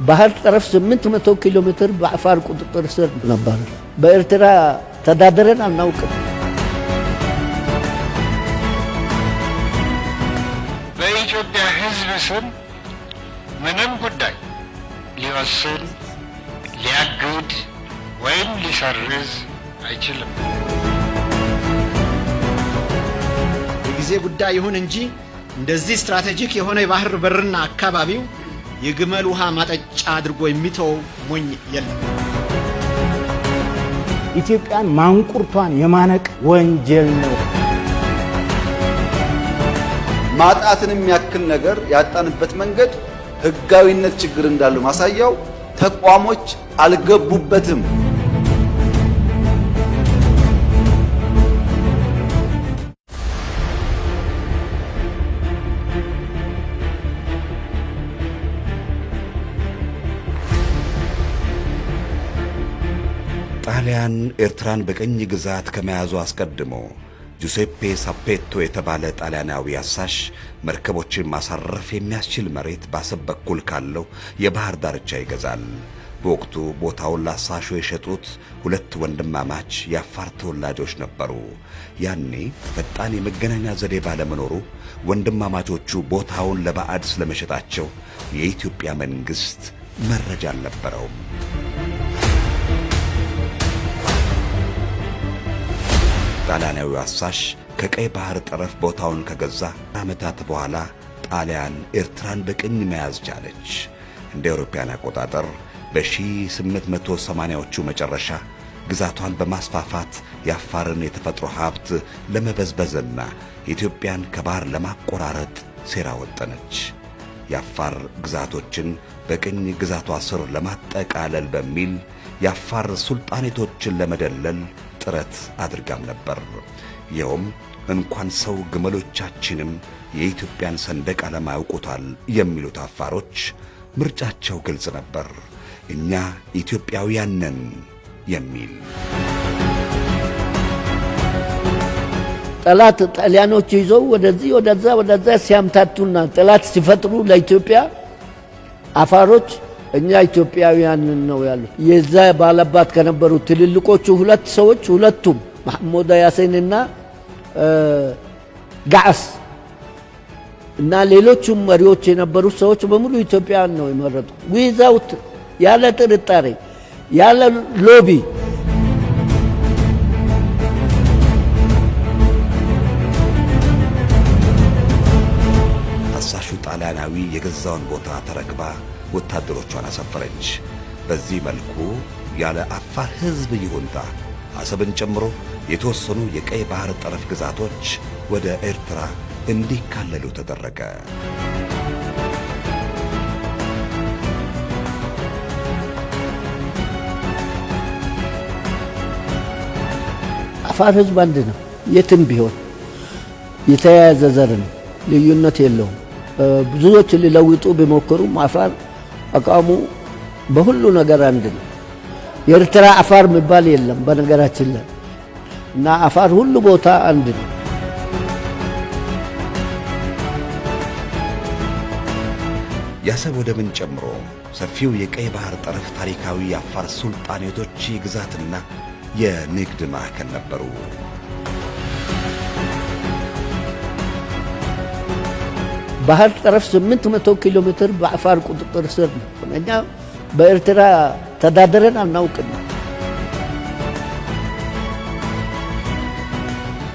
ባህር ጠረፍ 800 ኪሎ ሜትር በአፋር ቁጥጥር ስር ነበር። በኤርትራ ተዳደረን አናውቅም። በኢትዮጵያ ሕዝብ ስም ምንም ጉዳይ ሊወስን ሊያግድ ወይም ሊሰርዝ አይችልም። የጊዜ ጉዳይ ይሁን እንጂ እንደዚህ ስትራቴጂክ የሆነ የባህር በርና አካባቢው የግመል ውሃ ማጠጫ አድርጎ የሚተው ሞኝ የለም። ኢትዮጵያን ማንቁርቷን የማነቅ ወንጀል ነው። ማጣትን የሚያክል ነገር ያጣንበት መንገድ ህጋዊነት ችግር እንዳለው ማሳያው ተቋሞች አልገቡበትም። ጣሊያን ኤርትራን በቀኝ ግዛት ከመያዙ አስቀድሞ ጁሴፔ ሳፔቶ የተባለ ጣሊያናዊ አሳሽ መርከቦችን ማሳረፍ የሚያስችል መሬት በአሰብ በኩል ካለው የባህር ዳርቻ ይገዛል። በወቅቱ ቦታውን ላሳሹ የሸጡት ሁለት ወንድማማች የአፋር ተወላጆች ነበሩ። ያኔ ፈጣን የመገናኛ ዘዴ ባለመኖሩ ወንድማማቾቹ ቦታውን ለባዕድ ስለመሸጣቸው የኢትዮጵያ መንግሥት መረጃ አልነበረውም። ጣሊያናዊው አሳሽ ከቀይ ባህር ጠረፍ ቦታውን ከገዛ ዓመታት በኋላ ጣሊያን ኤርትራን በቅኝ መያዝ ቻለች። እንደ አውሮፓውያን አቆጣጠር በ1880ዎቹ መጨረሻ ግዛቷን በማስፋፋት የአፋርን የተፈጥሮ ሀብት ለመበዝበዝና ኢትዮጵያን ከባህር ለማቆራረጥ ሴራ ወጠነች። የአፋር ግዛቶችን በቅኝ ግዛቷ ስር ለማጠቃለል በሚል የአፋር ሱልጣኔቶችን ለመደለል ጥረት አድርጋም ነበር። ይኸውም እንኳን ሰው ግመሎቻችንም የኢትዮጵያን ሰንደቅ ዓላማ ያውቁታል የሚሉት አፋሮች ምርጫቸው ግልጽ ነበር፣ እኛ ኢትዮጵያውያን ነን የሚል። ጠላት ጣሊያኖች ይዘው ወደዚህ ወደዛ ሲያምታቱና ጠላት ሲፈጥሩ ለኢትዮጵያ አፋሮች እኛ ኢትዮጵያውያን ነው ያሉት። የዛ ባለባት ከነበሩ ትልልቆቹ ሁለት ሰዎች ሁለቱም መሐመድ ያሲንና ጋዓስ እና ሌሎቹም መሪዎች የነበሩ ሰዎች በሙሉ ኢትዮጵያን ነው የመረጡ። ዊዛውት ያለ ጥርጣሬ ያለ ሎቢ። አሳሹ ጣሊያናዊ የገዛውን ቦታ ተረክባ ወታደሮቿን አሰፈረች። በዚህ መልኩ ያለ አፋር ሕዝብ ይሁንታ አሰብን ጨምሮ የተወሰኑ የቀይ ባህር ጠረፍ ግዛቶች ወደ ኤርትራ እንዲካለሉ ተደረገ። አፋር ሕዝብ አንድ ነው። የትም ቢሆን የተያያዘ ዘር ነው፣ ልዩነት የለውም። ብዙዎች ሊለውጡ ቢሞክሩም አፋር አቋሙ በሁሉ ነገር አንድ ነው። የኤርትራ አፋር የሚባል የለም በነገራችን ላይ እና አፋር ሁሉ ቦታ አንድ ነው። የአሰብ ወደብን ጨምሮ ሰፊው የቀይ ባህር ጠረፍ ታሪካዊ የአፋር ሱልጣኔቶች ግዛትና የንግድ ማዕከል ነበሩ። ባህር ጠረፍ 800 ኪሎ ሜትር በአፋር ቁጥጥር ስር ነው። እኛ በኤርትራ ተዳደረን አናውቅም።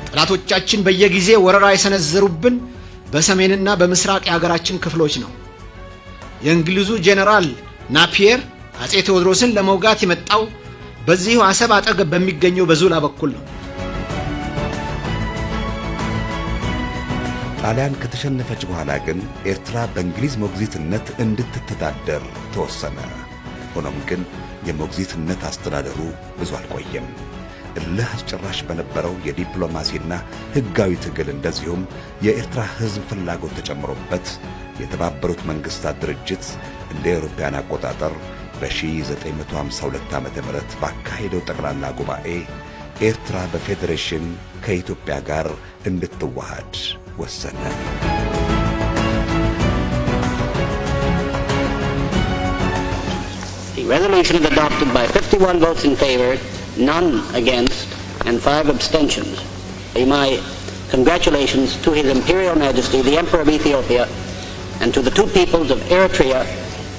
ጠላቶቻችን በየጊዜ ወረራ የሰነዘሩብን በሰሜንና በምስራቅ የሀገራችን ክፍሎች ነው። የእንግሊዙ ጄኔራል ናፒየር አጼ ቴዎድሮስን ለመውጋት የመጣው በዚሁ አሰብ አጠገብ በሚገኘው በዙላ በኩል ነው። ጣሊያን ከተሸነፈች በኋላ ግን ኤርትራ በእንግሊዝ ሞግዚትነት እንድትተዳደር ተወሰነ። ሆኖም ግን የሞግዚትነት አስተዳደሩ ብዙ አልቆየም። እልህ አስጨራሽ በነበረው የዲፕሎማሲና ሕጋዊ ትግል እንደዚሁም የኤርትራ ሕዝብ ፍላጎት ተጨምሮበት የተባበሩት መንግሥታት ድርጅት እንደ አውሮፓውያን አቆጣጠር በ1952 ዓ.ም ባካሄደው ጠቅላላ ጉባኤ ኤርትራ በፌዴሬሽን ከኢትዮጵያ ጋር እንድትዋሃድ ወሰነ። resolution is adopted by 51 votes in favor, none against, and 5 abstentions. My congratulations to His Imperial Majesty, the Emperor of Ethiopia, and to the two peoples of Eritrea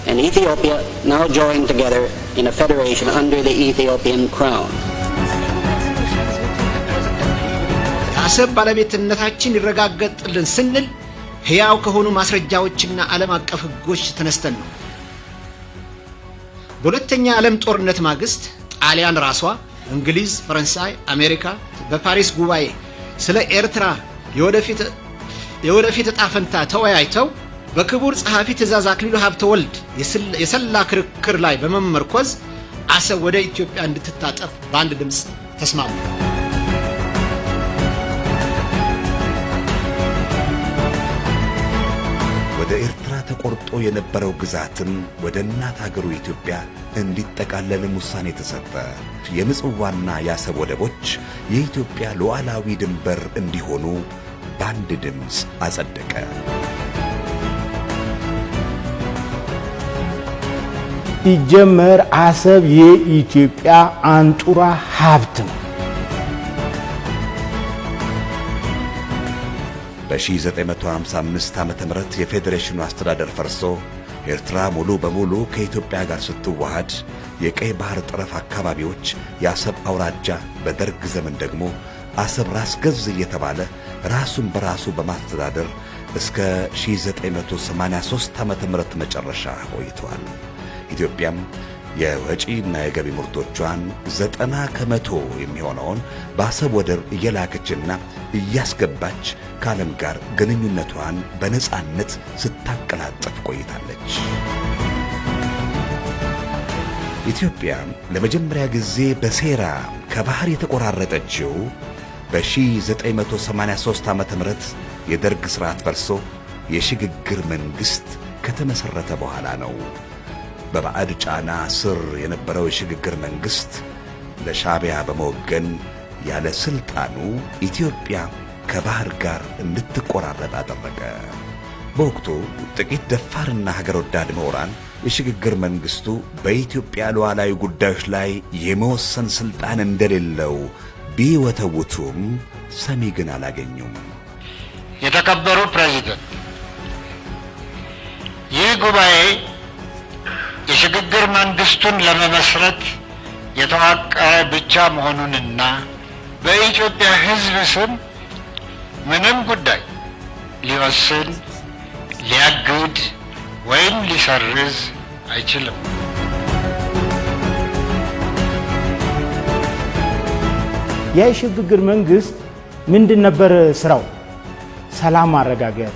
and Ethiopia, now joined together in a federation under the Ethiopian crown. የአሰብ ባለቤትነታችን ይረጋገጥልን ስንል ሕያው ከሆኑ ማስረጃዎችና ዓለም አቀፍ ሕጎች ተነስተን ነው። በሁለተኛ ዓለም ጦርነት ማግስት ጣሊያን ራሷ፣ እንግሊዝ፣ ፈረንሳይ፣ አሜሪካ በፓሪስ ጉባኤ ስለ ኤርትራ የወደፊት ዕጣ ፈንታ ተወያይተው በክቡር ጸሐፊ ትእዛዝ አክሊሉ ሀብተወልድ የሰላ ክርክር ላይ በመመርኮዝ አሰብ ወደ ኢትዮጵያ እንድትታጠፍ በአንድ ድምፅ ተስማሙ። ወደ ኤርትራ ተቆርጦ የነበረው ግዛትም ወደ እናት ሀገሩ ኢትዮጵያ እንዲጠቃለልም ውሳኔ ተሰጠ። የምጽዋና የአሰብ ወደቦች የኢትዮጵያ ሉዓላዊ ድንበር እንዲሆኑ በአንድ ድምፅ አጸደቀ። ሲጀመር አሰብ የኢትዮጵያ አንጡራ ሀብት ነው። በ1955 ዓመተ ምህረት የፌዴሬሽኑ አስተዳደር ፈርሶ ኤርትራ ሙሉ በሙሉ ከኢትዮጵያ ጋር ስትዋሃድ የቀይ ባህር ጠረፍ አካባቢዎች የአሰብ አውራጃ፣ በደርግ ዘመን ደግሞ አሰብ ራስ ገዝ እየተባለ ራሱን በራሱ በማስተዳደር እስከ 1983 ዓመተ ምህረት መጨረሻ ቆይቷል። ኢትዮጵያም የወጪና የገቢ ምርቶቿን 90% የሚሆነውን በአሰብ ወደብ እየላከችና እያስገባች ከዓለም ጋር ግንኙነቷን በነጻነት ስታቀላጠፍ ቆይታለች። ኢትዮጵያ ለመጀመሪያ ጊዜ በሴራ ከባህር የተቆራረጠችው በ1983 ዓመተ ምህረት የደርግ ሥርዓት ፈርሶ የሽግግር መንግሥት ከተመሠረተ በኋላ ነው። በባዕድ ጫና ስር የነበረው የሽግግር መንግሥት ለሻዕቢያ በመወገን ያለ ሥልጣኑ ኢትዮጵያ ከባህር ጋር እንድትቆራረጥ አደረገ። በወቅቱ ጥቂት ደፋርና ሀገር ወዳድ ምሁራን የሽግግር መንግሥቱ በኢትዮጵያ ሉዓላዊ ጉዳዮች ላይ የመወሰን ሥልጣን እንደሌለው ቢወተውቱም ሰሚ ግን አላገኙም። የተከበሩ ፕሬዚደንት፣ ይህ ጉባኤ የሽግግር መንግስቱን ለመመስረት የተዋቀረ ብቻ መሆኑንና በኢትዮጵያ ሕዝብ ስም ምንም ጉዳይ ሊወስን፣ ሊያግድ ወይም ሊሰርዝ አይችልም። የሽግግር መንግስት ምንድን ነበር ስራው? ሰላም ማረጋገጥ፣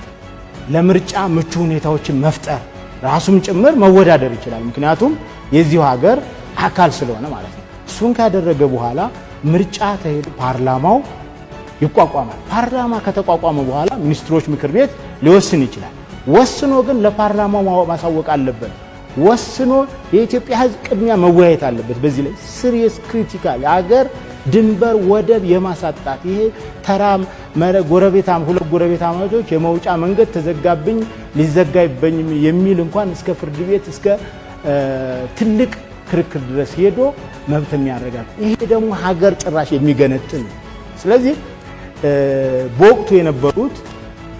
ለምርጫ ምቹ ሁኔታዎችን መፍጠር፣ ራሱም ጭምር መወዳደር ይችላል። ምክንያቱም የዚሁ ሀገር አካል ስለሆነ ማለት ነው። እሱን ካደረገ በኋላ ምርጫ ተሄዱ፣ ፓርላማው ይቋቋማል። ፓርላማ ከተቋቋመ በኋላ ሚኒስትሮች ምክር ቤት ሊወስን ይችላል። ወስኖ ግን ለፓርላማው ማሳወቅ አለበት። ወስኖ የኢትዮጵያ ሕዝብ ቅድሚያ መወያየት አለበት። በዚህ ላይ ሲሪየስ ክሪቲካል የሀገር ድንበር ወደብ የማሳጣት ይሄ ተራ ጎረቤታም ሁለት ጎረቤታማቾች የመውጫ መንገድ ተዘጋብኝ ሊዘጋይበኝ የሚል እንኳን እስከ ፍርድ ቤት እስከ ትልቅ ክርክር ድረስ ሄዶ መብት የሚያረጋግጥ ይሄ ደግሞ ሀገር ጭራሽ የሚገነጥል። ስለዚህ በወቅቱ የነበሩት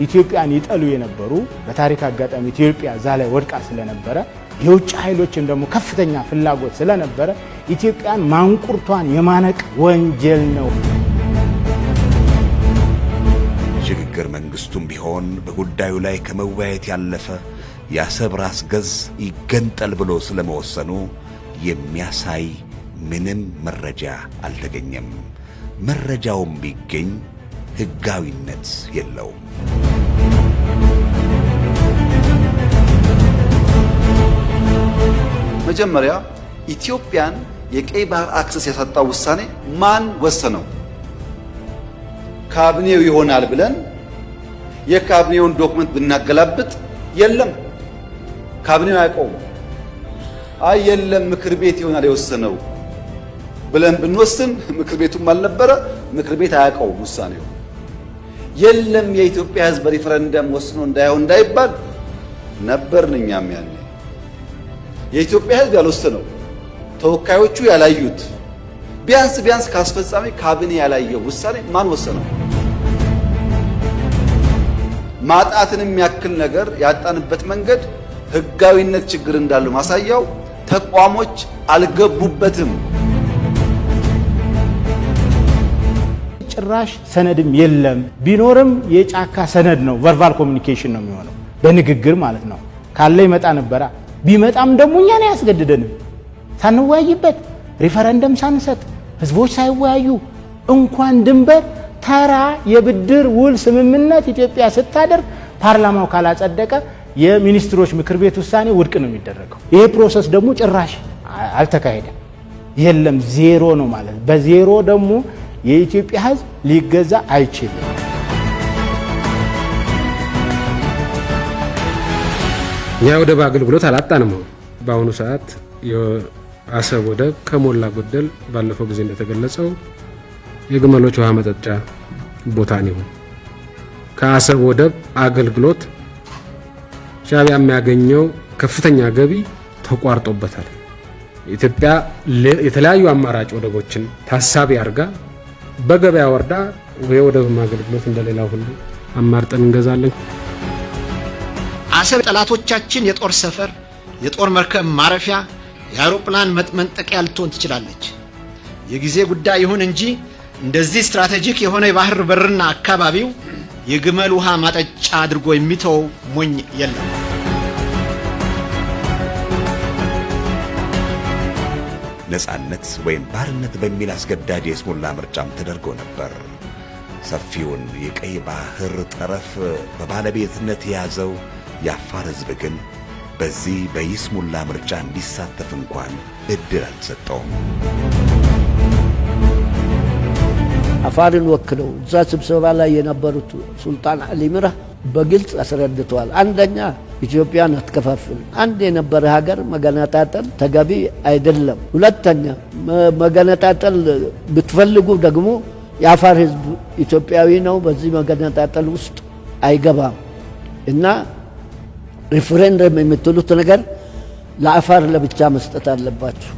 ኢትዮጵያን ይጠሉ የነበሩ በታሪክ አጋጣሚ ኢትዮጵያ እዛ ላይ ወድቃ ስለነበረ የውጭ ኃይሎችም ደግሞ ከፍተኛ ፍላጎት ስለነበረ ኢትዮጵያን ማንቁርቷን የማነቅ ወንጀል ነው። ሽግግር መንግስቱም ቢሆን በጉዳዩ ላይ ከመወያየት ያለፈ የአሰብ ራስ ገዝ ይገንጠል ብሎ ስለመወሰኑ የሚያሳይ ምንም መረጃ አልተገኘም። መረጃውም ቢገኝ ሕጋዊነት የለውም። መጀመሪያ ኢትዮጵያን የቀይ ባህር አክሰስ ያሳጣው ውሳኔ ማን ወሰነው? ካቢኔው ይሆናል ብለን የካቢኔውን ዶክመንት ብናገላብጥ የለም፣ ካቢኔው አያውቀውም። አይ የለም ምክር ቤት ይሆናል የወሰነው ብለን ብንወስን ምክር ቤቱም አልነበረ፣ ምክር ቤት አያውቀውም ውሳኔው። የለም የኢትዮጵያ ሕዝብ በሪፈረንደም ወስኖ እንዳይሆን እንዳይባል ነበርን እኛም ያኔ። የኢትዮጵያ ሕዝብ ያልወሰነው ተወካዮቹ ያላዩት ቢያንስ ካስፈጻሚ ካቢኔ ያላየው ውሳኔ ማን ወሰነው? ማጣትን የሚያክል ነገር ያጣንበት መንገድ ህጋዊነት ችግር እንዳለው ማሳያው ተቋሞች አልገቡበትም። ጭራሽ ሰነድም የለም። ቢኖርም የጫካ ሰነድ ነው፣ ቨርባል ኮሚኒኬሽን ነው የሚሆነው፣ በንግግር ማለት ነው። ካለ ይመጣ ነበራ። ቢመጣም ደግሞ እኛን ያስገድደንም ሳንወያይበት ሪፈረንደም ሳንሰጥ ህዝቦች ሳይወያዩ እንኳን ድንበር ተራ የብድር ውል ስምምነት ኢትዮጵያ ስታደርግ ፓርላማው ካላጸደቀ የሚኒስትሮች ምክር ቤት ውሳኔ ውድቅ ነው የሚደረገው። ይሄ ፕሮሰስ ደግሞ ጭራሽ አልተካሄደም። የለም ዜሮ ነው ማለት። በዜሮ ደግሞ የኢትዮጵያ ህዝብ ሊገዛ አይችልም። የወደብ አገልግሎት አላጣንም። በአሁኑ ሰዓት የአሰብ ወደብ ከሞላ ጎደል ባለፈው ጊዜ እንደተገለጸው የግመሎች ውሃ መጠጫ ቦታ ነው። ከአሰብ ወደብ አገልግሎት ሻዕቢያ የሚያገኘው ከፍተኛ ገቢ ተቋርጦበታል። ኢትዮጵያ የተለያዩ አማራጭ ወደቦችን ታሳቢ አድርጋ በገበያ ወርዳ የወደብ አገልግሎት እንደሌላው ሁሉ አማርጠን እንገዛለን። አሰብ ጠላቶቻችን የጦር ሰፈር፣ የጦር መርከብ ማረፊያ፣ የአውሮፕላን መንጠቂያ ልትሆን ትችላለች። የጊዜ ጉዳይ ይሁን እንጂ እንደዚህ ስትራቴጂክ የሆነ የባህር በርና አካባቢው የግመል ውሃ ማጠጫ አድርጎ የሚተው ሞኝ የለም። ነጻነት ወይም ባርነት በሚል አስገዳጅ የስሙላ ምርጫም ተደርጎ ነበር። ሰፊውን የቀይ ባህር ጠረፍ በባለቤትነት የያዘው የአፋር ህዝብ ግን በዚህ በይስሙላ ምርጫ እንዲሳተፍ እንኳን እድል አልሰጠውም። አፋርን ወክለው እዛ ስብሰባ ላይ የነበሩት ሱልጣን አሊ ሚራህ በግልጽ አስረድተዋል። አንደኛ ኢትዮጵያን አትከፋፍል፣ አንድ የነበረ ሀገር መገነጣጠል ተገቢ አይደለም። ሁለተኛ መገነጣጠል ብትፈልጉ ደግሞ የአፋር ህዝብ ኢትዮጵያዊ ነው፣ በዚህ መገነጣጠል ውስጥ አይገባም እና ሪፈረንደም የምትሉት ነገር ለአፋር ለብቻ መስጠት አለባችሁ።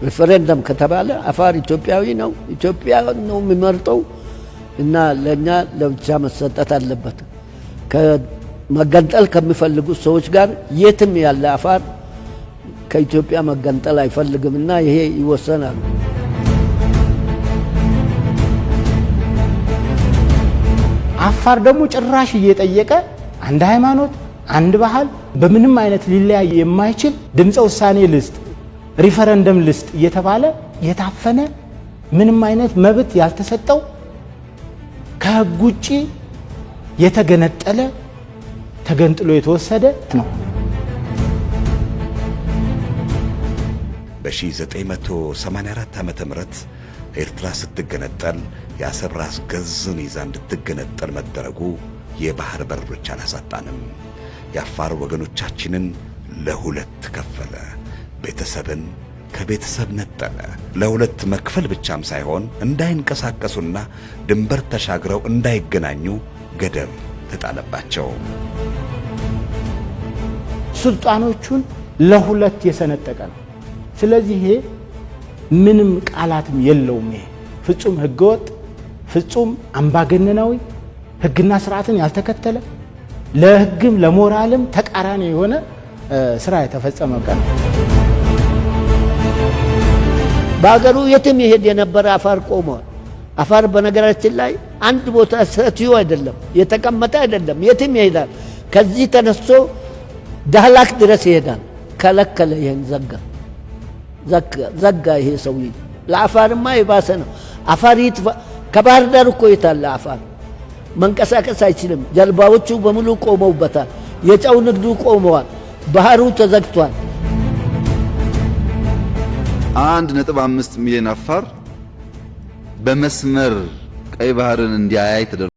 ሪፈረንደም ከተባለ አፋር ኢትዮጵያዊ ነው፣ ኢትዮጵያ ነው የሚመርጠው እና ለኛ ለብቻ መሰጠት አለበት። ከመገንጠል ከሚፈልጉ ሰዎች ጋር የትም ያለ አፋር ከኢትዮጵያ መገንጠል አይፈልግምና ይሄ ይወሰናል። አፋር ደግሞ ጭራሽ እየጠየቀ አንድ ሃይማኖት፣ አንድ ባህል በምንም አይነት ሊለያይ የማይችል ድምፀ ውሳኔ ልስጥ፣ ሪፈረንደም ልስጥ እየተባለ የታፈነ ምንም አይነት መብት ያልተሰጠው ከህግ ውጪ የተገነጠለ ተገንጥሎ የተወሰደ ነው። በ1984 ዓመተ ምህረት ኤርትራ ስትገነጠል የአሰብ ራስ ገዝን ይዛ እንድትገነጠል መደረጉ የባህር በር ብቻ አላሳጣንም። የአፋር ወገኖቻችንን ለሁለት ከፈለ። ቤተሰብን ከቤተሰብ ነጠለ። ለሁለት መክፈል ብቻም ሳይሆን እንዳይንቀሳቀሱና ድንበር ተሻግረው እንዳይገናኙ ገደብ ተጣለባቸው። ስልጣኖቹን ለሁለት የሰነጠቀ ነው። ስለዚህ ይሄ ምንም ቃላትም የለውም። ይሄ ፍጹም ህገወጥ፣ ፍጹም አምባገነናዊ፣ ህግና ስርዓትን ያልተከተለ ለህግም ለሞራልም ተቃራኒ የሆነ ስራ የተፈጸመ ቀን። በአገሩ የትም ይሄድ የነበረ አፋር ቆሟል። አፋር በነገራችን ላይ አንድ ቦታ ሰትዮ አይደለም የተቀመጠ አይደለም፣ የትም ይሄዳል። ከዚህ ተነስቶ ዳህላክ ድረስ ይሄዳል። ከለከለ፣ ይሄን ዘጋ። ይሄ ሰውዬ ለአፋርማ የባሰ ነው። አፋር ከባህር ዳር እኮ የታለ አፋር መንቀሳቀስ አይችልም። ጀልባዎቹ በሙሉ ቆመውበታል። የጨው ንግዱ ቆመዋል። ባህሩ ተዘግቷል። 1.5 ሚሊዮን አፋር በመስመር ቀይ ባህርን እንዲያያይ ተደርጓል።